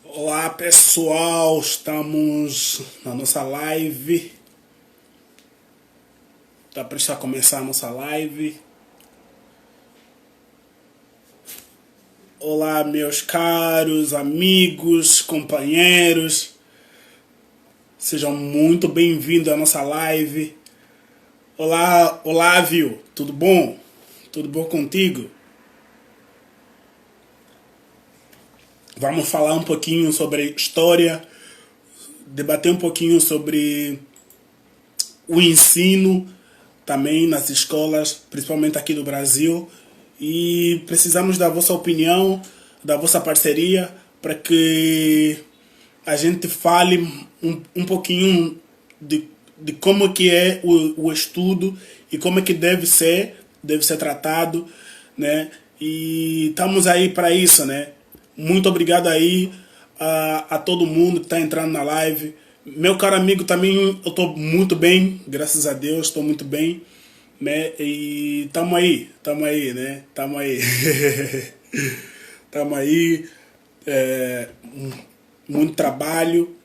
Olá pessoal, estamos na nossa live. Está prestes a começar a nossa live. Olá meus caros amigos, companheiros. Sejam muito bem-vindos à nossa live. Olá, Olávio, tudo bom? Tudo bom contigo? Vamos falar um pouquinho sobre história, debater um pouquinho sobre o ensino também nas escolas, principalmente aqui do Brasil. E precisamos da vossa opinião, da vossa parceria, para que a gente fale um pouquinho de como que é o estudo e como é que deve ser tratado, né? E estamos aí para isso, né? Muito obrigado aí a todo mundo que está entrando na live. Meu caro amigo, também eu estou muito bem, graças a Deus, estou muito bem, né? E estamos aí, né? Estamos aí. Estamos aí, muito trabalho.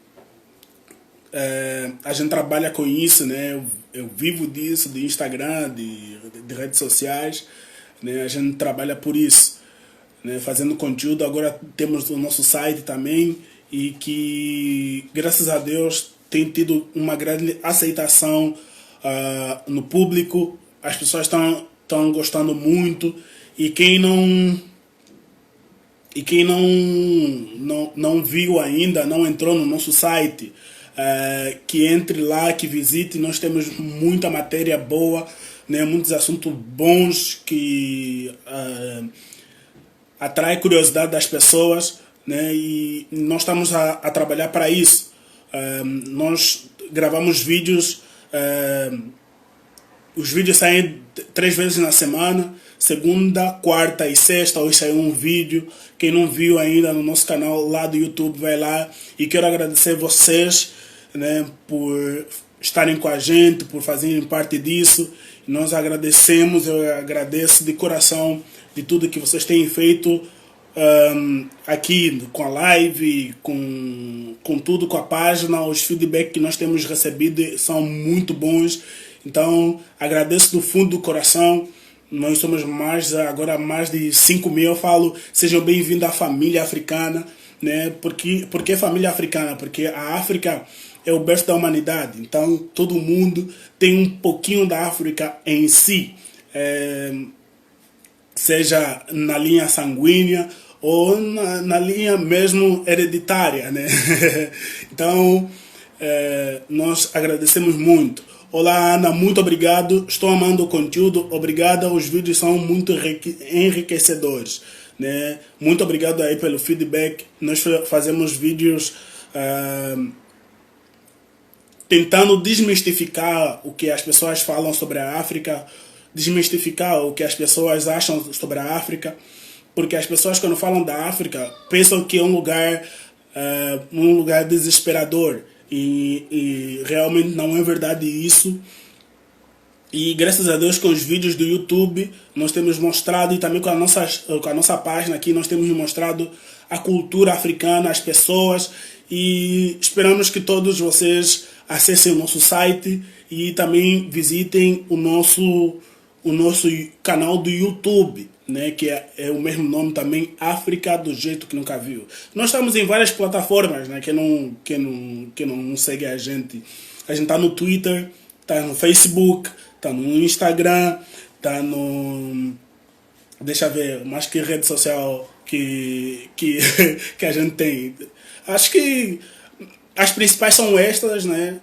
A gente trabalha com isso, né? Eu vivo disso, de Instagram, de redes sociais, né? A gente trabalha por isso, né, fazendo conteúdo. Agora temos o nosso site também, e que graças a Deus tem tido uma grande aceitação no público. As pessoas estão gostando muito, e quem não viu ainda, não entrou no nosso site, que entre lá, que visite. Nós temos muita matéria boa, né, muitos assuntos bons que atrai curiosidade das pessoas, né? E nós estamos a trabalhar para isso. Nós gravamos vídeos, os vídeos saem 3 vezes na semana, segunda, quarta e sexta. Hoje saiu um vídeo. Quem não viu ainda no nosso canal lá do YouTube, vai lá. E quero agradecer vocês, né, por estarem com a gente, por fazerem parte disso. Nós agradecemos, eu agradeço de coração de tudo que vocês têm feito aqui com a live, com tudo, com a página. Os feedbacks que nós temos recebido são muito bons. Então agradeço do fundo do coração. Nós somos agora mais de 5 mil. Eu falo, sejam bem-vindos à família africana, né? Por que família africana? Porque a África é o berço da humanidade. Então todo mundo tem um pouquinho da África em si, seja na linha sanguínea ou na linha mesmo hereditária, né? Então nós agradecemos muito. Olá Ana, muito obrigado, estou amando o conteúdo, obrigada, os vídeos são muito enriquecedores, né? Muito obrigado aí pelo feedback. Nós fazemos vídeos tentando desmistificar o que as pessoas falam sobre a África, desmistificar o que as pessoas acham sobre a África, porque as pessoas, quando falam da África, pensam que é um lugar desesperador, e realmente não é verdade isso. E graças a Deus, com os vídeos do YouTube, nós temos mostrado, e também com a nossa página aqui, nós temos mostrado a cultura africana, as pessoas, e esperamos que todos vocês acessem o nosso site e também visitem o nosso canal do YouTube, né, que é o mesmo nome também, África do Jeito que Nunca Viu. Nós estamos em várias plataformas, né, quem não segue a gente está no Twitter, está no Facebook, está no Instagram, está no... Deixa eu ver, mais que rede social que a gente tem. Acho que as principais são estas, né?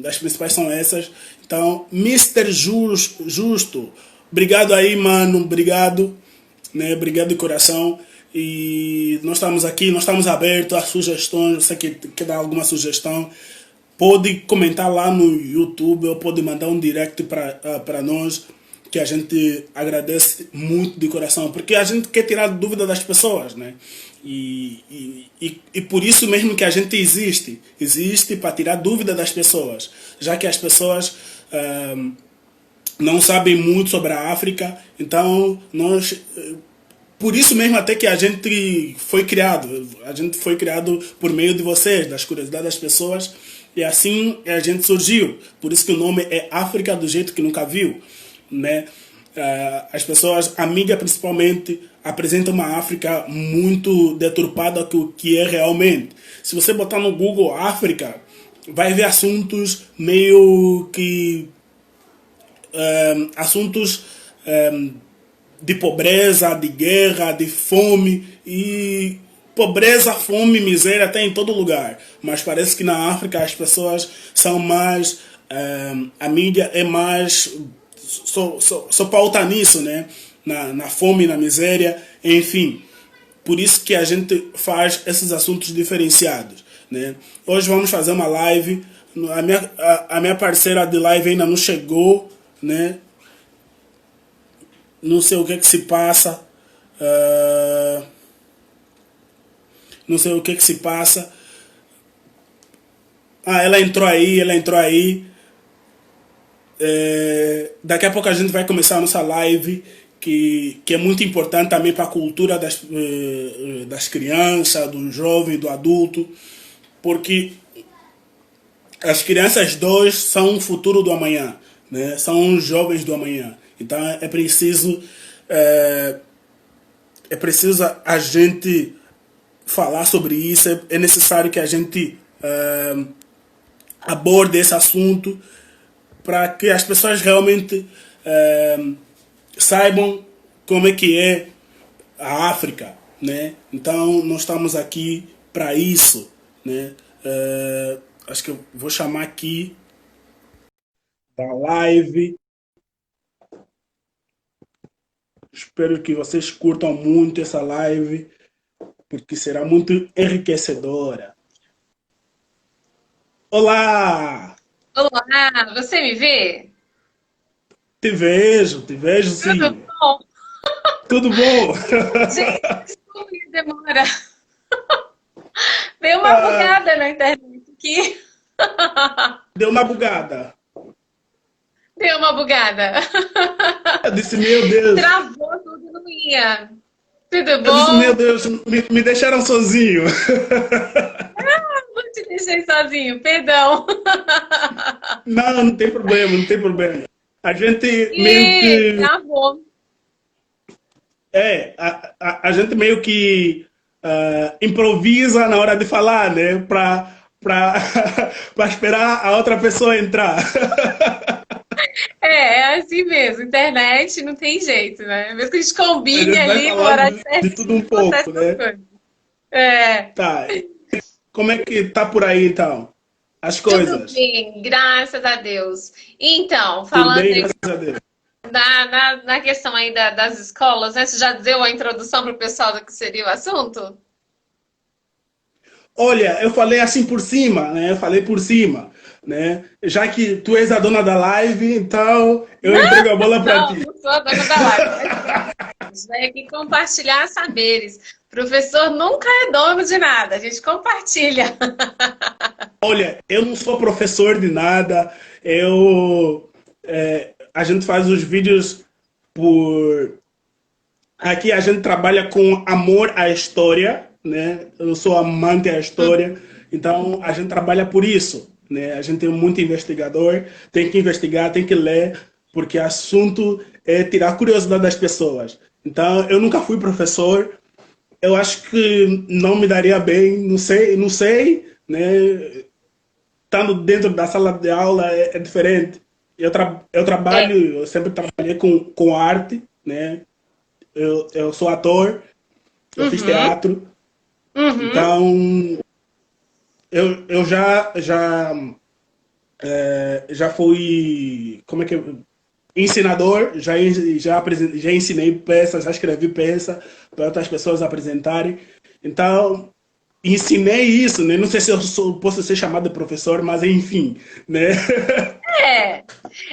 As principais são essas. Então, Mr. Justo, obrigado aí, mano, obrigado, né? Obrigado de coração. E nós estamos aqui, nós estamos abertos a sugestões. Você que quer dar alguma sugestão, pode comentar lá no YouTube, ou pode mandar um direct para nós, que a gente agradece muito de coração, porque a gente quer tirar dúvida das pessoas, né? E por isso mesmo que a gente existe para tirar dúvida das pessoas, já que as pessoas não sabem muito sobre a África. Então nós por isso mesmo até que a gente foi criado por meio de vocês, das curiosidades das pessoas, e assim a gente surgiu. Por isso que o nome é África do jeito que nunca viu, né? As pessoas, a mídia principalmente, apresentam uma África muito deturpada do que é realmente. Se você botar no Google África, vai ver assuntos meio que assuntos de pobreza, de guerra, de fome e pobreza, fome, miséria tem em todo lugar. Mas parece que na África as pessoas são mais a mídia é mais só pauta nisso, né? Na fome, na miséria, enfim. Por isso que a gente faz esses assuntos diferenciados, né? Hoje vamos fazer uma live. A minha parceira de live ainda não chegou, né? Não sei o que é que se passa. Não sei o que é que se passa. Ah, ela entrou aí, ela entrou aí. Daqui a pouco a gente vai começar a nossa live, que é muito importante também para a cultura das crianças, do jovem, do adulto, porque as crianças dois são o futuro do amanhã, né? São os jovens do amanhã. Então é preciso a gente falar sobre isso, é necessário que a gente aborde esse assunto para que as pessoas realmente saibam como é que é a África, né? Então nós estamos aqui para isso, né? Acho que eu vou chamar aqui da live. Espero que vocês curtam muito essa live, porque será muito enriquecedora. Olá! Olá, você me vê? Te vejo Tudo sim. bom? Tudo bom? Gente, desculpa que demora. Deu uma Ah, bugada na internet aqui. deu uma bugada. Deu uma bugada. Eu disse, meu Deus. Travou tudo, não ia. Tudo Eu disse, meu bom? Deus, me deixaram sozinho. Vou te deixar sozinho, perdão. Não, não tem problema, não tem problema. A gente meio E que travou. a gente meio que improvisa na hora de falar, né? Pra esperar a outra pessoa entrar. É assim mesmo. Internet não tem jeito, né? Mesmo que a gente A combine gente vai ali o horário falando de certinho, tudo um acontece pouco, essas né? coisas. É. Tá. Como é que tá por aí então? As Tudo coisas? bem, graças a Deus. Então, Tudo falando bem, graças a Deus. na questão aí das escolas, né? Você já deu a introdução para o pessoal do que seria o assunto? Olha, eu falei assim por cima, né? Eu falei por cima, né? Já que tu és a dona da live, então eu entrego a bola para Não, ti. não sou a dona da live, mas a gente vai aqui compartilhar saberes. Professor nunca é dono de nada, a gente compartilha. Olha, eu não sou professor de nada. A gente faz os vídeos por. Aqui a gente trabalha com amor à história, né? Eu sou amante à história, então a gente trabalha por isso, né? A gente é muito investigador, tem que investigar, tem que ler, porque assunto é tirar a curiosidade das pessoas. Então eu nunca fui professor, eu acho que não me daria bem, não sei, né? Estando dentro da sala de aula é diferente. Eu É. trabalho, eu sempre trabalhei com arte, né? Eu sou ator, eu fiz Uhum, teatro, uhum. então eu já fui, como é que ensinador, já ensinei peças, já escrevi peça para outras pessoas apresentarem. Então, ensinei isso, né? Não sei se posso ser chamado de professor, mas enfim, né? É,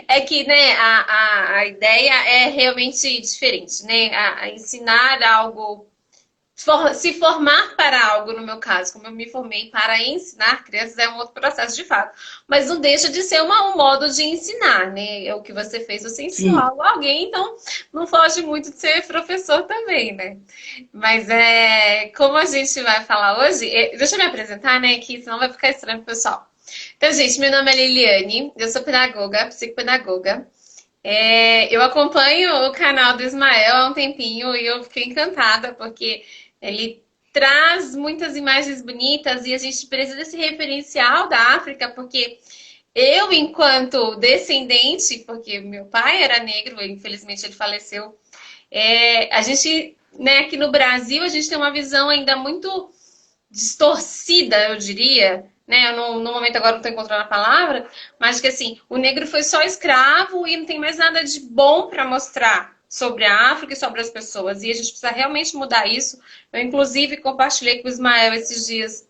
é que, né, a ideia é realmente diferente, né? A ensinar algo se formar para algo, no meu caso, como eu me formei para ensinar crianças, é um outro processo de fato. Mas não deixa de ser um modo de ensinar, né? É o que você fez, você ensinou Sim. algo a alguém, então não foge muito de ser professor também, né? Mas é, como a gente vai falar hoje, deixa eu me apresentar, né? Que senão vai ficar estranho pro pessoal. Então, gente, meu nome é Liliane, eu sou pedagoga, psicopedagoga. Eu acompanho o canal do Ismael há um tempinho e eu fiquei encantada porque ele traz muitas imagens bonitas e a gente precisa desse referencial da África, porque eu, enquanto descendente, porque meu pai era negro, infelizmente ele faleceu, a gente, né, aqui no Brasil, a gente tem uma visão ainda muito distorcida, eu diria, né? Eu no momento agora não estou encontrando a palavra, mas que assim, o negro foi só escravo e não tem mais nada de bom para mostrar sobre a África e sobre as pessoas. E a gente precisa realmente mudar isso. Eu, inclusive, compartilhei com o Ismael esses dias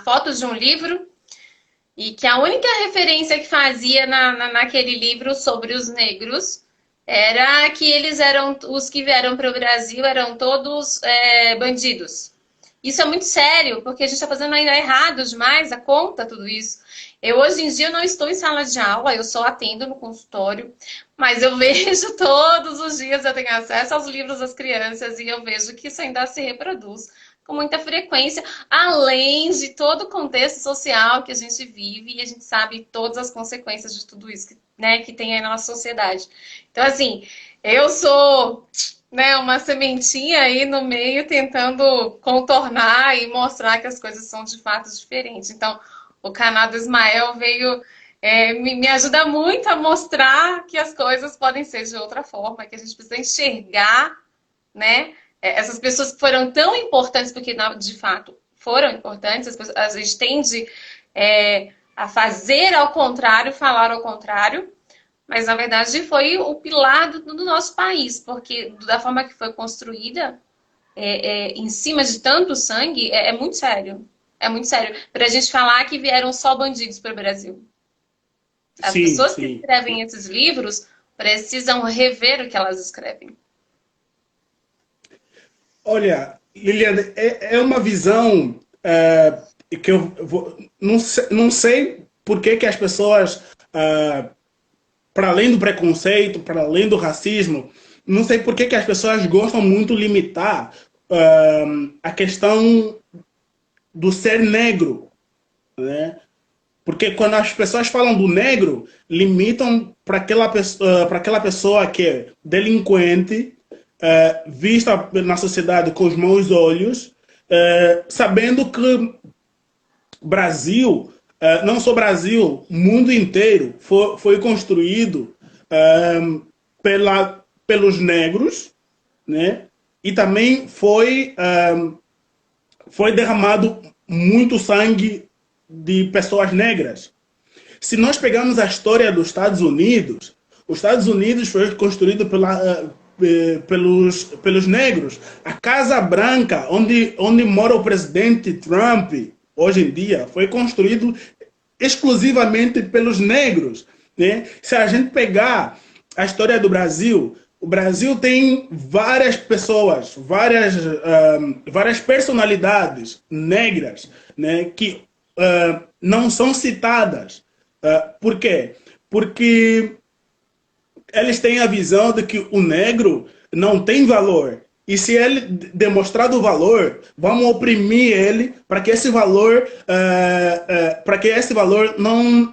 fotos de um livro e que a única referência que fazia naquele livro sobre os negros era que eles eram, os que vieram para o Brasil eram todos bandidos. Isso é muito sério, porque a gente está fazendo ainda errado demais a conta, tudo isso. Eu, hoje em dia, não estou em sala de aula, eu só atendo no consultório, mas eu vejo todos os dias, eu tenho acesso aos livros das crianças e eu vejo que isso ainda se reproduz com muita frequência, além de todo o contexto social que a gente vive e a gente sabe todas as consequências de tudo isso, né, que tem aí na nossa sociedade. Então, assim, eu sou, né, uma sementinha aí no meio tentando contornar e mostrar que as coisas são de fato diferentes. Então, o canal do Ismael veio me ajuda muito a mostrar que as coisas podem ser de outra forma, que a gente precisa enxergar, né, essas pessoas que foram tão importantes, porque de fato foram importantes, a gente tende a fazer ao contrário, falar ao contrário, mas, na verdade, foi o pilar do nosso país, porque da forma que foi construída, em cima de tanto sangue, é muito sério. É muito sério. Para a gente falar que vieram só bandidos para o Brasil. As Sim, pessoas que sim. escrevem esses livros precisam rever o que elas escrevem. Olha, Liliana, é uma visão que não sei por que as pessoas, para além do preconceito, para além do racismo, não sei por que as pessoas gostam muito de limitar a questão do ser negro, né? Porque quando as pessoas falam do negro, limitam para aquela pessoa que é delinquente, vista na sociedade com os maus olhos, sabendo que Brasil, não só Brasil, o mundo inteiro foi construído pelos negros, né? E também foi derramado muito sangue de pessoas negras. Se nós pegarmos a história dos Estados Unidos, os Estados Unidos foi construído pelos negros. A Casa Branca, onde mora o presidente Trump, hoje em dia, foi construído exclusivamente pelos negros, né? Se a gente pegar a história do Brasil, o Brasil tem várias pessoas, várias personalidades negras, né, que não são citadas. Por quê? Porque eles têm a visão de que o negro não tem valor. E se ele demonstrar do valor, vamos oprimir ele para que esse valor,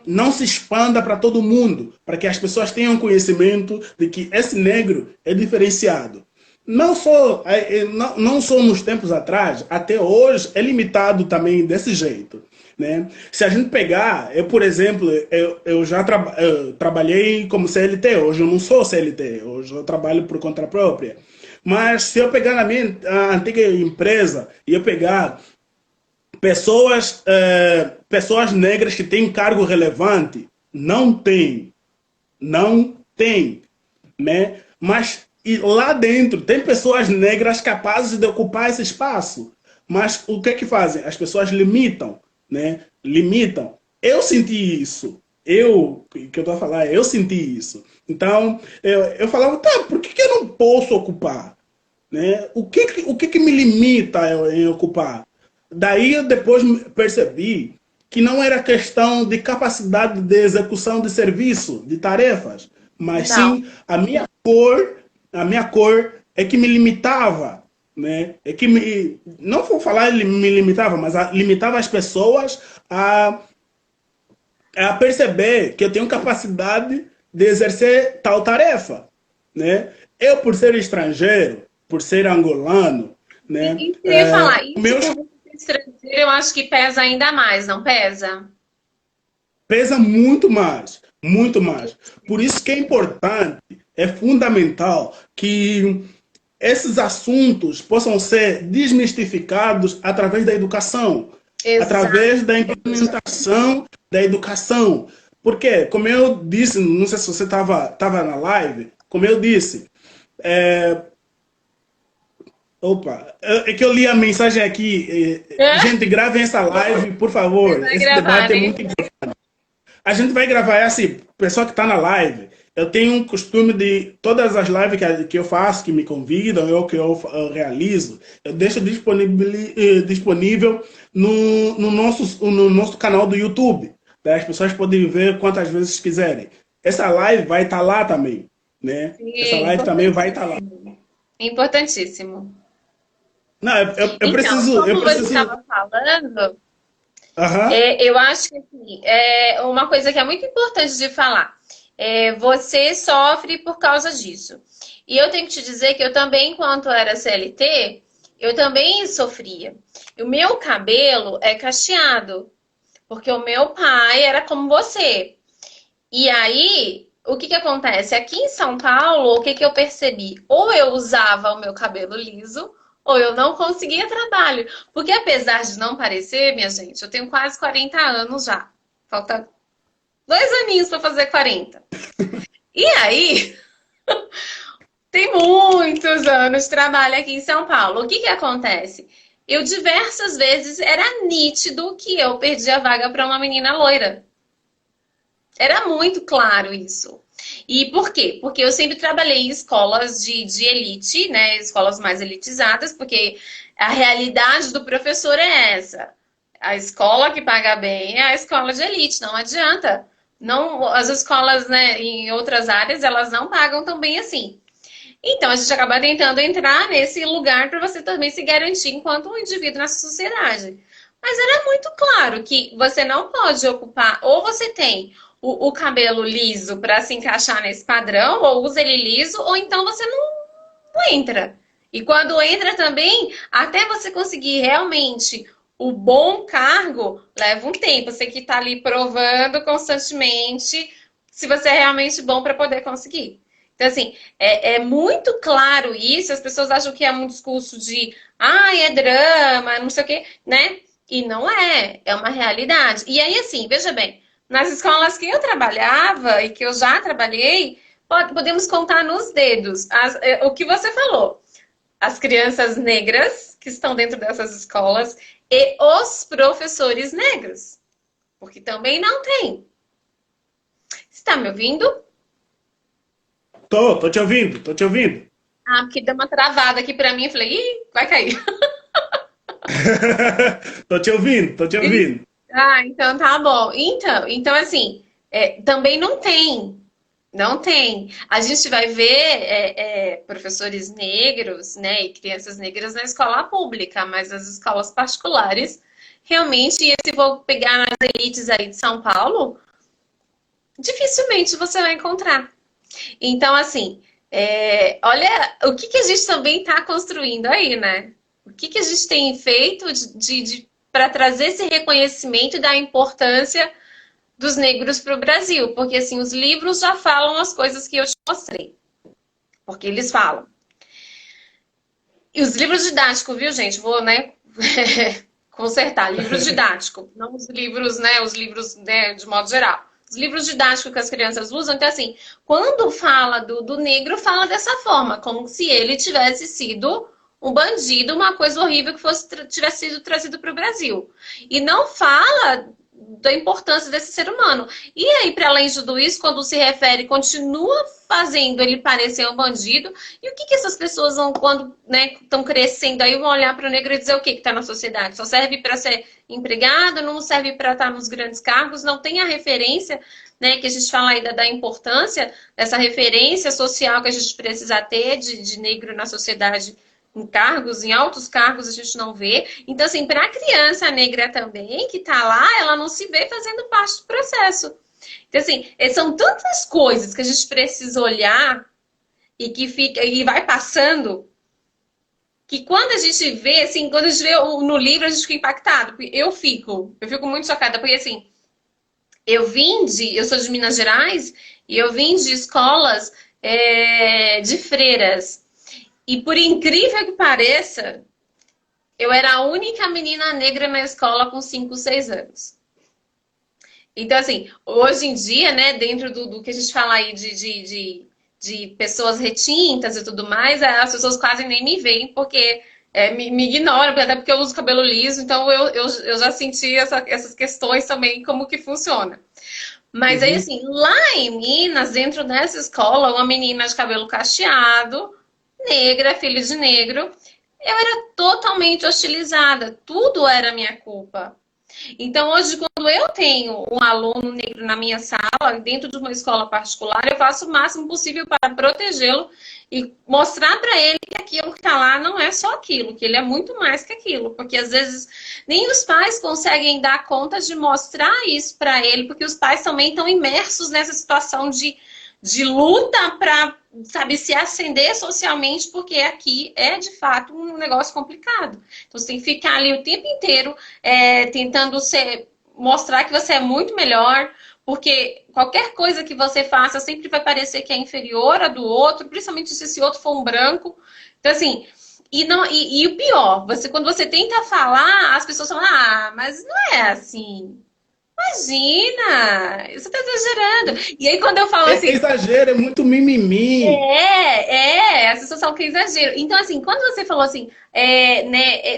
não se expanda para todo mundo, para que as pessoas tenham conhecimento de que esse negro é diferenciado. Não só nos tempos atrás, até hoje é limitado também desse jeito, né? Se a gente pegar, por exemplo, eu já trabalhei como CLT, hoje eu não sou CLT, hoje eu trabalho por conta própria. Mas se eu pegar na minha antiga empresa e eu pegar pessoas negras que têm cargo relevante, não tem, né? Mas e lá dentro tem pessoas negras capazes de ocupar esse espaço. Mas o que é que fazem? As pessoas limitam, né? Limitam. Eu senti isso. Que eu tô a falar, eu senti isso. Então, eu falava, tá, por que eu não posso ocupar? né? O que me limita em ocupar? Daí eu depois percebi que não era questão de capacidade de execução de serviço, de tarefas, mas Não. sim a minha cor é que me limitava, né? É que não vou falar me limitava, mas limitava as pessoas a perceber que eu tenho capacidade de exercer tal tarefa, né? Eu, por ser estrangeiro, por ser angolano, né? E eu ia falar, isso Meus por você ser estrangeiro, eu acho que pesa ainda mais, não pesa? pesa muito mais, muito mais. Por isso que é importante, é fundamental que esses assuntos possam ser desmistificados através da educação, através da Exatamente. implementação da educação. Porque, como eu disse, não sei se você tava na live, como eu disse, é, opa, é que eu li a mensagem aqui, gente, gravem essa live, por Você favor, vai esse gravar, debate é né? muito importante. A gente vai gravar, é assim, pessoal que está na live, eu tenho um costume de, todas as lives que eu faço, que me convidam, ou que eu realizo, eu deixo disponível no nosso canal do YouTube. Tá? As pessoas podem ver quantas vezes quiserem. Essa live vai estar lá também, né? Essa Sim, live também vai estar lá. importantíssimo. Importantíssimo. Não, eu Então, preciso, eu como você preciso. estava falando, Aham. eu acho que assim, uma coisa que é muito importante de falar. Você sofre por causa disso. E eu tenho que te dizer que eu também, enquanto era CLT, eu também sofria. O meu cabelo é cacheado, porque o meu pai era como você. E aí, o que que acontece? Aqui em São Paulo, o que que eu percebi? Ou eu usava o meu cabelo liso, ou eu não conseguia trabalho. Porque apesar de não parecer, minha gente, eu tenho quase 40 anos já. Falta 2 aninhos para fazer 40. E aí, tem muitos anos de trabalho aqui em São Paulo. O que que acontece? Eu diversas vezes era nítido que eu perdi a vaga para uma menina loira. Era muito claro isso. E por quê? Porque eu sempre trabalhei em escolas de elite, né? Escolas mais elitizadas, porque a realidade do professor é essa. A escola que paga bem é a escola de elite, não adianta. Não, as escolas, né, em outras áreas, elas não pagam tão bem assim. Então, a gente acaba tentando entrar nesse lugar para você também se garantir enquanto um indivíduo nessa sociedade. Mas era muito claro que você não pode ocupar, ou você tem o cabelo liso para se encaixar nesse padrão, ou usa ele liso, ou então você não entra. E quando entra também, até você conseguir realmente o bom cargo, leva um tempo. Você que está ali provando constantemente se você é realmente bom para poder conseguir. Então, assim, é muito claro isso. As pessoas acham que é um discurso de, é drama, não sei o quê, né? E não é, é uma realidade. E aí, assim, veja bem, nas escolas que eu trabalhava e que eu já trabalhei, podemos contar nos dedos o que você falou. As crianças negras que estão dentro dessas escolas e os professores negros, porque também não tem. Está me ouvindo? Tô te ouvindo, tô te ouvindo. Porque deu uma travada aqui para mim. Eu falei, ih, vai cair. Tô te ouvindo, tô te ouvindo. Então tá bom. Então assim, também não tem. Não tem. A gente vai ver professores negros, né, e crianças negras na escola pública, mas as escolas particulares, realmente, e se vou pegar nas elites aí de São Paulo, dificilmente você vai encontrar. Então, assim, olha o que que a gente também está construindo aí, né? O que que a gente tem feito para trazer esse reconhecimento da importância dos negros para o Brasil? Porque, assim, os livros já falam as coisas que eu te mostrei. Porque eles falam. E os livros didáticos, viu, gente? Vou, né, consertar. Livro didático, não os livros, né, de modo geral. Os livros didáticos que as crianças usam, então assim, quando fala do negro, fala dessa forma, como se ele tivesse sido um bandido, uma coisa horrível que tivesse sido trazido para o Brasil. E não fala da importância desse ser humano. E aí, para além de tudo isso, quando se refere, continua fazendo ele parecer um bandido, e o que essas pessoas vão, quando estão crescendo aí, vão olhar para o negro e dizer o que está na sociedade? Só serve para ser empregado, não serve para estar nos grandes cargos, não tem a referência, né, que a gente fala aí da importância dessa referência social que a gente precisa ter de negro na sociedade, em cargos, em altos cargos, a gente não vê. Então, assim, para a criança negra também, que está lá, ela não se vê fazendo parte do processo. Então, assim, são tantas coisas que a gente precisa olhar e que fica e vai passando, que quando a gente vê, assim, quando a gente vê no livro, a gente fica impactado. Eu fico muito chocada, porque, assim, eu sou de Minas Gerais, e eu vim de escolas de freiras. E por incrível que pareça, eu era a única menina negra na escola com 5, 6 anos. Então, assim, hoje em dia, né, dentro do que a gente fala aí de pessoas retintas e tudo mais, as pessoas quase nem me veem, porque me ignoram, até porque eu uso cabelo liso, então eu já senti essas questões também, como que funciona. Mas aí, assim, lá em Minas, dentro dessa escola, uma menina de cabelo cacheado, negra, filho de negro, eu era totalmente hostilizada. Tudo era minha culpa. Então, hoje, quando eu tenho um aluno negro na minha sala, dentro de uma escola particular, eu faço o máximo possível para protegê-lo e mostrar para ele que aquilo que está lá não é só aquilo, que ele é muito mais que aquilo. Porque, às vezes, nem os pais conseguem dar conta de mostrar isso para ele, porque os pais também estão imersos nessa situação de luta para, sabe, se ascender socialmente, porque aqui é, de fato, um negócio complicado. Então, você tem que ficar ali o tempo inteiro tentando mostrar que você é muito melhor, porque qualquer coisa que você faça sempre vai parecer que é inferior a do outro, principalmente se esse outro for um branco. Então, assim, e o pior, quando você tenta falar, as pessoas falam, mas não é assim. Imagina, você tá exagerando. E aí quando eu falo assim... É exagero, é muito mimimi. As pessoas falam que é exagero. Então, assim, quando você falou assim,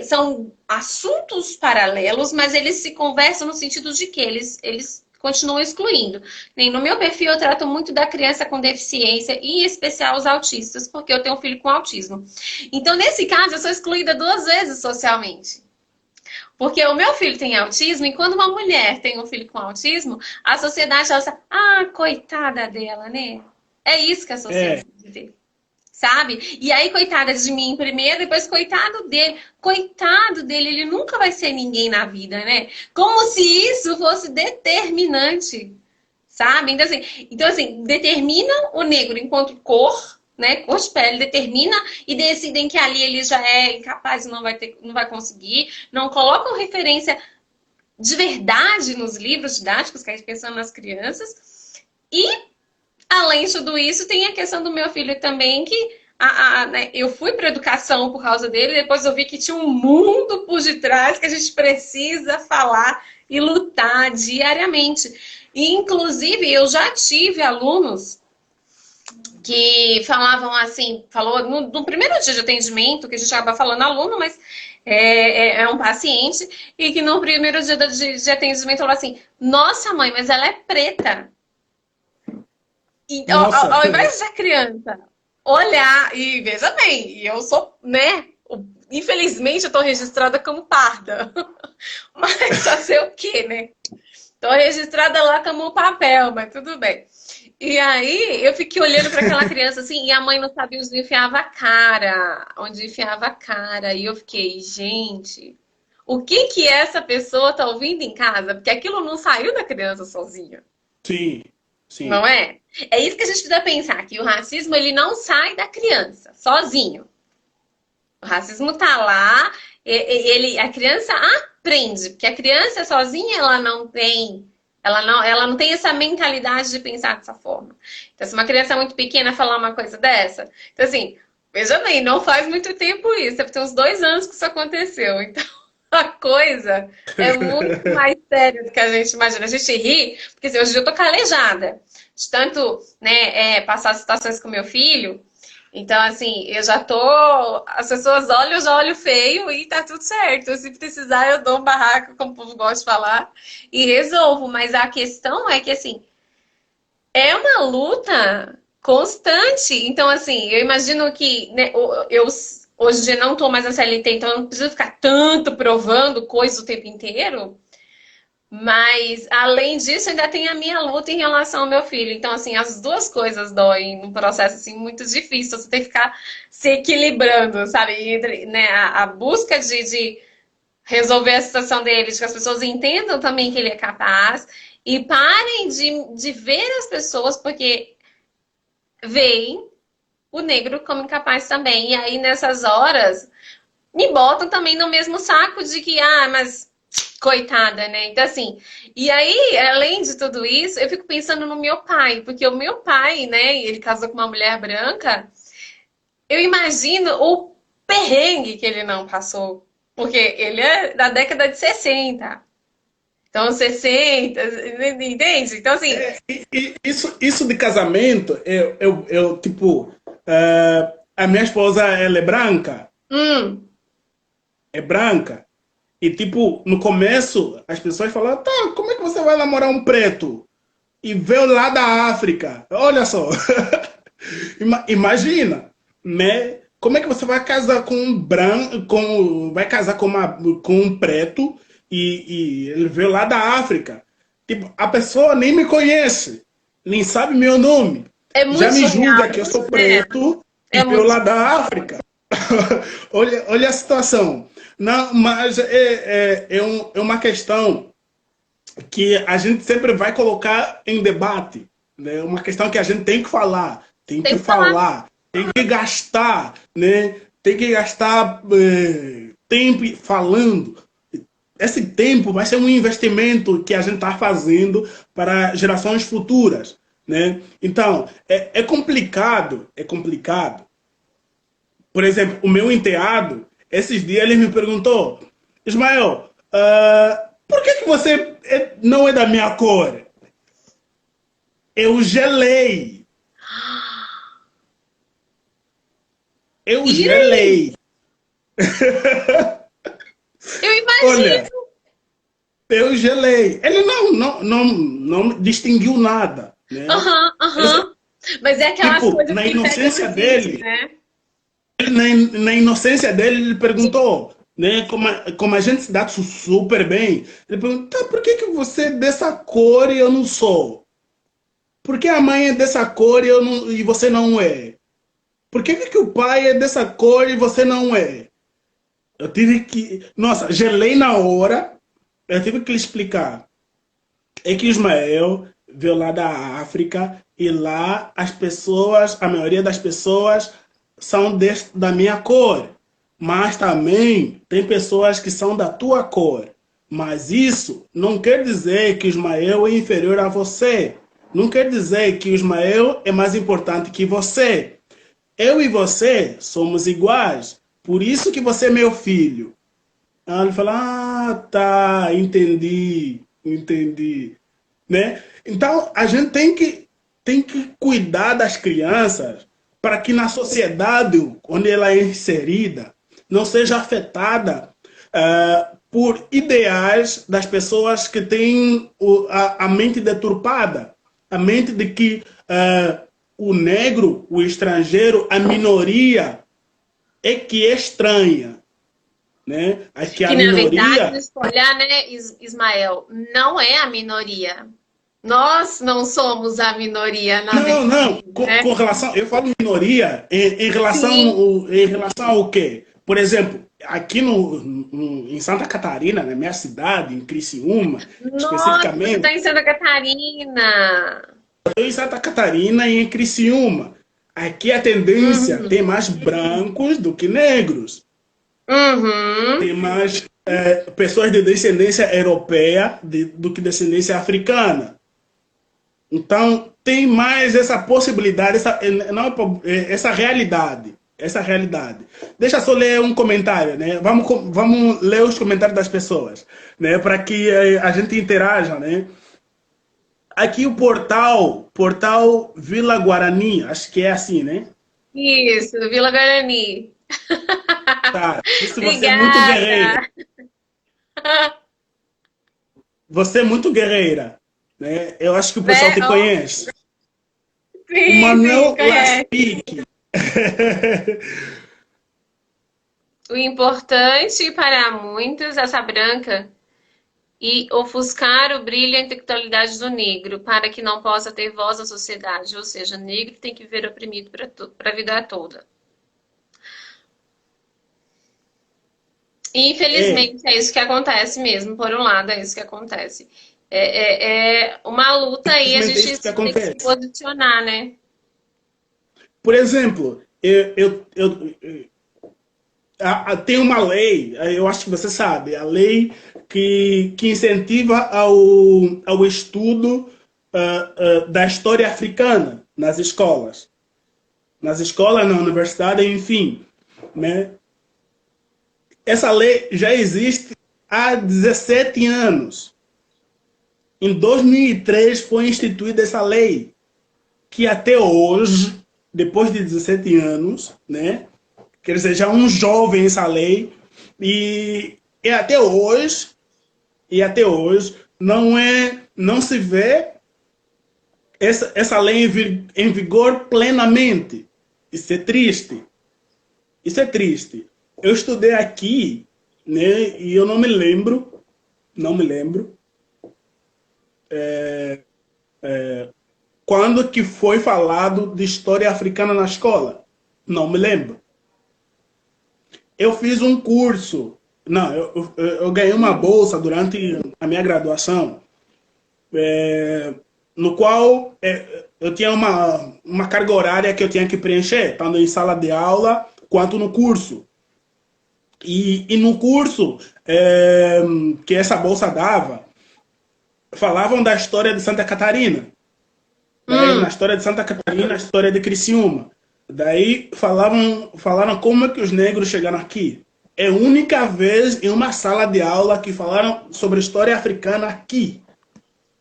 são assuntos paralelos, mas eles se conversam no sentido de que eles continuam excluindo. Nem no meu perfil eu trato muito da criança com deficiência, e em especial os autistas, porque eu tenho um filho com autismo. Então, nesse caso, eu sou excluída 2 vezes socialmente. Porque o meu filho tem autismo, e quando uma mulher tem um filho com autismo, a sociedade acha, coitada dela, né? É isso que a sociedade vê, sabe? E aí, coitada de mim primeiro, depois coitado dele. Coitado dele, ele nunca vai ser ninguém na vida, né? Como se isso fosse determinante, sabe? Então, assim, determinam o negro enquanto cor, né, cor de pele, determina e decidem que ali ele já é incapaz e não vai conseguir, não colocam referência de verdade nos livros didáticos, que a gente pensando nas crianças. E, além de tudo isso, tem a questão do meu filho também, que né, eu fui para educação por causa dele, depois eu vi que tinha um mundo por detrás que a gente precisa falar e lutar diariamente. E, inclusive, eu já tive alunos que falavam assim, no primeiro dia de atendimento, que a gente acaba falando aluno, mas é um paciente, e que no primeiro dia de atendimento falou assim, nossa mãe, mas ela é preta. E ao invés da criança olhar, e veja bem, eu sou, né, infelizmente eu tô registrada como parda, mas fazer o quê, né? Tô registrada lá como um papel, mas tudo bem. E aí, eu fiquei olhando para aquela criança assim, e a mãe não sabia onde enfiava a cara. E eu fiquei, gente, o que essa pessoa tá ouvindo em casa? Porque aquilo não saiu da criança sozinha. Sim, sim. Não é? É isso que a gente precisa pensar, que o racismo, ele não sai da criança, sozinho. O racismo tá lá, a criança aprende, porque a criança sozinha, ela não tem essa mentalidade de pensar dessa forma. Então, se uma criança muito pequena falar uma coisa dessa... Então, assim, veja bem, não faz muito tempo isso. Deve ter uns 2 anos que isso aconteceu. Então, a coisa é muito mais séria do que a gente imagina. A gente ri, porque assim, hoje eu tô calejada de tanto, né, passar situações com meu filho. Então, assim, eu já tô. As pessoas olham, eu já olho feio e tá tudo certo. Se precisar, eu dou um barraco, como o povo gosta de falar, e resolvo. Mas a questão é que, assim, é uma luta constante. Então, assim, eu imagino que né, eu hoje em dia não tô mais na CLT, então eu não preciso ficar tanto provando coisas o tempo inteiro. Mas, além disso, ainda tem a minha luta em relação ao meu filho. Então, assim, as duas coisas doem num processo, assim, muito difícil. Você tem que ficar se equilibrando, sabe? Entre, né, a busca de resolver a situação dele, de que as pessoas entendam também que ele é capaz e parem de ver as pessoas porque veem o negro como incapaz também. E aí, nessas horas, me botam também no mesmo saco de que, mas coitada, né? Então, assim, e aí, além de tudo isso, eu fico pensando no meu pai, porque o meu pai, né, ele casou com uma mulher branca, eu imagino o perrengue que ele não passou, porque ele é da década de 60. Então, 60, entende? Então, assim, Isso de casamento, tipo, a minha esposa, ela hum, é branca, e tipo, no começo, as pessoas falam, tá, como é que você vai namorar um preto? E veio lá da África, olha só, imagina, né? Como é que você vai casar com um branco, vai casar com um preto e ele veio lá da África? Tipo, a pessoa nem me conhece, nem sabe meu nome. é Já muito me surreal, julga que eu sou né? preto e É veio muito lá da África. Olha a situação. Não, mas é uma questão que a gente sempre vai colocar em debate. Né? Uma questão que a gente tem que falar, tem que falar. tem que gastar, né? Tem que gastar tempo falando. Esse tempo vai ser um investimento que a gente está fazendo para gerações futuras. Né? Então, é complicado, é complicado. Por exemplo, o meu enteado, esses dias ele me perguntou, Ismael, por que você não é da minha cor? Eu gelei. Eu E aí? gelei. Eu Olha, imagino. eu gelei. Ele não distinguiu nada. Né? Aham, Ele, aham. Mas é aquelas tipo, coisas que pegam difícil, né? na inocência dele, ele perguntou, né, como a gente se dá super bem, ele perguntou, tá, por que você é dessa cor e eu não sou? Por que a mãe é dessa cor e você não é? Por que o pai é dessa cor e você não é? Eu tive que. Nossa, gelei na hora. Eu tive que lhe explicar. É que Ismael veio lá da África e lá as pessoas, a maioria das pessoas são da minha cor. Mas também tem pessoas que são da tua cor. Mas isso não quer dizer que Ismael é inferior a você. Não quer dizer que Ismael é mais importante que você. Eu e você somos iguais. Por isso que você é meu filho. Aí ele fala, tá, entendi, entendi. Né? Então, a gente tem que cuidar das crianças para que na sociedade onde ela é inserida não seja afetada por ideais das pessoas que têm a mente deturpada, a mente de que o negro, o estrangeiro, a minoria é que é estranha, né? É que a Que na minoria verdade, se olhar, né, Ismael, não é a minoria. Nós não somos a minoria, na não, não. verdade, né? Com relação, eu falo minoria Sim. em relação ao quê? Por exemplo, aqui em Santa Catarina, na minha cidade, em Criciúma, Nossa, você especificamente, está em Santa Catarina. eu estou em Santa Catarina e em Criciúma. Aqui a tendência Uhum. tem mais brancos do que negros. Uhum. Tem mais pessoas de descendência europeia do que descendência africana. Então, tem mais essa possibilidade, essa realidade. Essa realidade. Deixa só ler um comentário, né? Vamos ler os comentários das pessoas, né? Para que a gente interaja, né? Aqui o portal Vila Guarani, acho que é assim, né? Isso, Vila Guarani. Tá, isso você é muito guerreira. Obrigada. Você é muito guerreira, né? Eu acho que o pessoal Né? te Ó, conhece. O sim, sim, Manuel conhece. Laspique. O importante para muitos, essa branca, e ofuscar o brilho e a intelectualidade do negro, para que não possa ter voz na sociedade. Ou seja, negro tem que viver oprimido para a vida toda. E, É, infelizmente, é isso que acontece mesmo, por um lado, é isso que acontece. É uma luta aí, a infelizmente é gente isso que tem que se acontece. posicionar, né? Por exemplo, tem uma lei, eu acho que você sabe, a lei que incentiva ao estudo da história africana nas escolas, na universidade, enfim, né? Essa lei já existe há 17 anos. Em 2003 foi instituída essa lei, que até hoje, depois de 17 anos, né? Quer dizer, já um jovem essa lei, e até hoje, não se vê essa lei em vigor plenamente. Isso é triste. Isso é triste. Eu estudei aqui, né? E eu não me lembro quando que foi falado de história africana na escola. Não me lembro. Eu fiz um curso, não, eu ganhei uma bolsa durante a minha graduação, no qual eu tinha uma carga horária que eu tinha que preencher, tanto em sala de aula quanto no curso. E no curso que essa bolsa dava, falavam da história de Santa Catarina. Daí, na Hum. história de Santa Catarina, a história de Criciúma. Daí falaram como é que os negros chegaram aqui. É a única vez em uma sala de aula que falaram sobre a história africana aqui.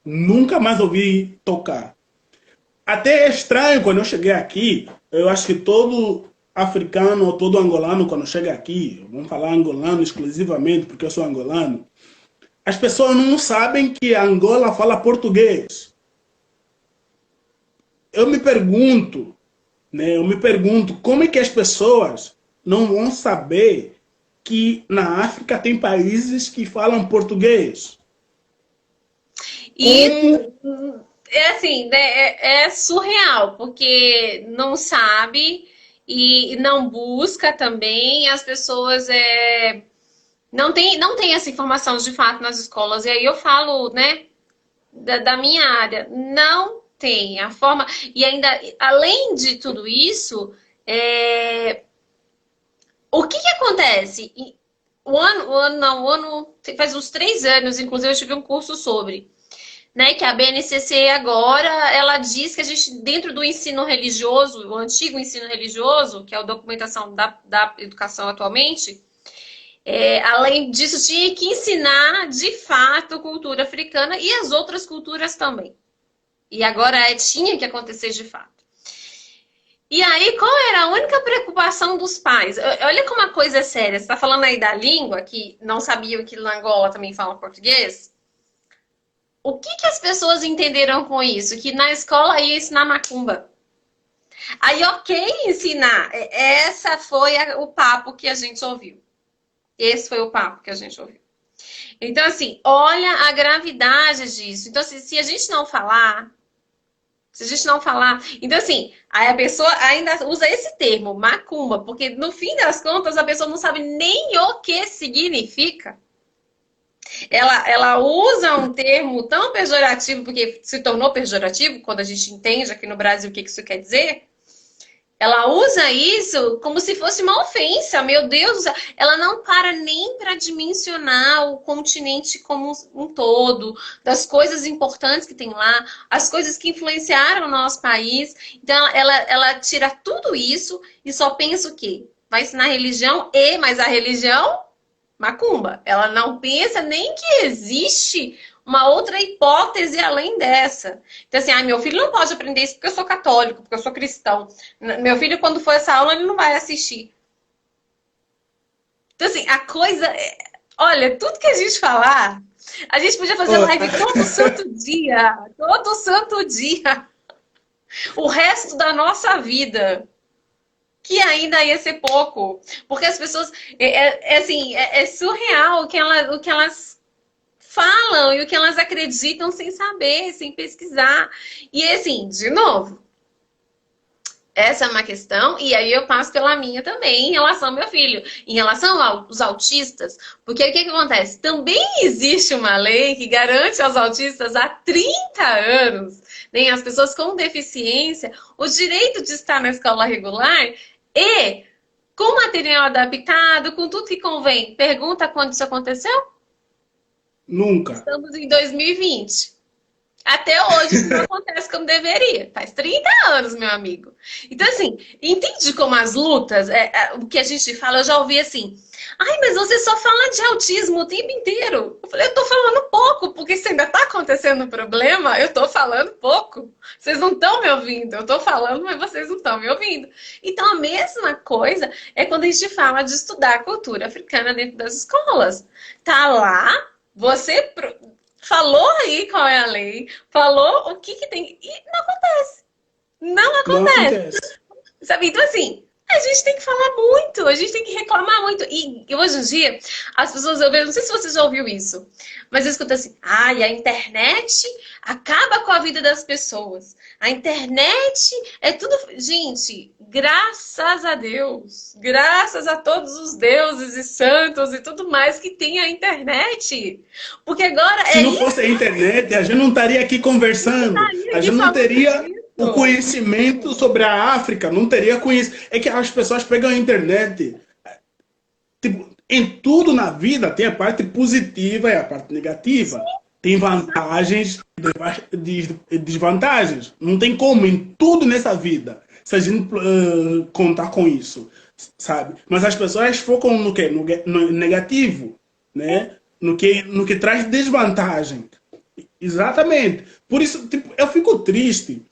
Nunca mais ouvi tocar. Até é estranho quando eu cheguei aqui. Eu acho que todo africano ou todo angolano, quando chega aqui, vamos falar angolano exclusivamente, porque eu sou angolano, as pessoas não sabem que Angola fala português. Eu me pergunto, né? Eu me pergunto como é que as pessoas não vão saber que na África tem países que falam português. E Como é assim, né, é surreal, porque não sabe e não busca também, as pessoas não tem essa informação de fato nas escolas. E aí eu falo, né, da minha área, não tem a forma. E ainda, além de tudo isso, o que que acontece? O ano, faz uns 3 anos, inclusive, eu tive um curso sobre, né, que a BNCC agora, ela diz que a gente, dentro do ensino religioso, o antigo ensino religioso, que é a documentação da educação atualmente, além disso, tinha que ensinar, de fato, cultura africana e as outras culturas também. E agora tinha que acontecer de fato. E aí, qual era a única preocupação dos pais? Olha como a coisa é séria. Você está falando aí da língua, que não sabiam que na Angola também falam português? O que que as pessoas entenderam com isso? Que na escola ia ensinar macumba. Aí, ok, ensinar. Essa foi o papo que a gente ouviu. Esse foi o papo que a gente ouviu. Então, assim, olha a gravidade disso. Então, se a gente não falar, se a gente não falar. Então, assim, aí a pessoa ainda usa esse termo, macumba, porque no fim das contas a pessoa não sabe nem o que significa. Ela usa um termo tão pejorativo, porque se tornou pejorativo, quando a gente entende aqui no Brasil o que isso quer dizer. Ela usa isso como se fosse uma ofensa, meu Deus do céu. Ela não para nem para dimensionar o continente como um todo, das coisas importantes que tem lá, as coisas que influenciaram o nosso país. Então, ela tira tudo isso e só pensa o quê? Vai ensinar religião mas a religião macumba. Ela não pensa nem que existe uma outra hipótese além dessa. Então, assim, meu filho não pode aprender isso porque eu sou católico, porque eu sou cristão. Meu filho, quando for essa aula, ele não vai assistir. Então, assim, a coisa... Olha, tudo que a gente falar, a gente podia fazer live todo santo dia. Todo santo dia. O resto da nossa vida. Que ainda ia ser pouco. Porque as pessoas... assim, é surreal o que elas falam e o que elas acreditam sem saber, sem pesquisar. E assim, de novo, essa é uma questão, e aí eu passo pela minha também em relação ao meu filho. Em relação aos autistas, porque o que acontece? Também existe uma lei que garante aos autistas há 30 anos, nem as pessoas com deficiência, o direito de estar na escola regular e com material adaptado, com tudo que convém. Pergunta quando isso aconteceu? Nunca. Estamos em 2020. Até hoje isso não acontece como deveria. Faz 30 anos, meu amigo. Então, assim, entende como as lutas, o que a gente fala, eu já ouvi assim, ai, mas você só fala de autismo o tempo inteiro. Eu falei, eu tô falando pouco, porque se ainda tá acontecendo um problema, eu tô falando pouco. Vocês não estão me ouvindo. Eu tô falando, mas vocês não estão me ouvindo. Então, a mesma coisa é quando a gente fala de estudar a cultura africana dentro das escolas. Tá lá, você... falou aí qual é a lei, falou o que tem. E não acontece. Não acontece. Sabe? Então, assim, a gente tem que falar muito, a gente tem que reclamar muito. E hoje em dia, as pessoas, eu vejo, não sei se você já ouviu isso, mas eu escuto assim, ai, a internet acaba com a vida das pessoas. A internet é tudo... Gente, graças a Deus, graças a todos os deuses e santos e tudo mais que tem a internet. Porque agora se não fosse a internet, a gente não estaria aqui conversando. A gente não teria o conhecimento sobre a África, não teria conhecimento. É que as pessoas pegam a internet. Tipo, em tudo na vida tem a parte positiva e a parte negativa. Tem vantagens e desvantagens. Não tem como em tudo nessa vida, se a gente contar com isso, sabe? Mas as pessoas focam no quê? No negativo, né? No que traz desvantagem. Exatamente. Por isso, tipo, eu fico triste.